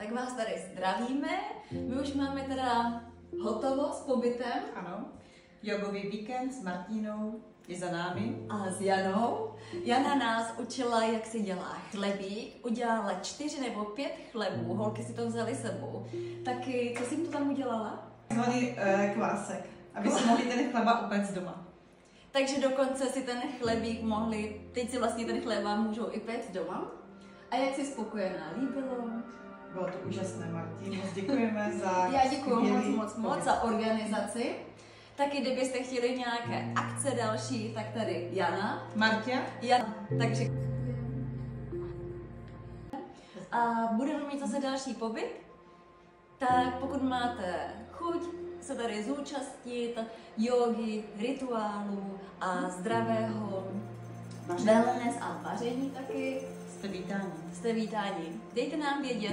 Tak vás tady zdravíme. My už máme teda hotovo s pobytem. Ano. Jogový víkend s Martínou je za námi. A s Janou. Jana nás učila, jak se dělá chlebík. Udělala 4 nebo 5 chlebů. Holky si to vzali sebou. Taky, co jsi jim to tam udělala? Zvaný kvásek, aby si mohli ten chleba upéct doma. Takže dokonce si ten chlebík mohli, teď si vlastně ten chleba můžou i péct doma. A jak jsi spokojená? Líbilo? Bylo to úžasné, Martin. Moc děkujeme za Já děkuji moc za organizaci. Taky kdybyste chtěli nějaké akce další, tak tady Jana. Martě. Jana, takže a budeme mít zase další pobyt, tak pokud máte chuť se tady zúčastnit jógy, rituálů a zdravého wellness a vaření taky, Jste vítáni. jste vítáni. Dejte nám vědět.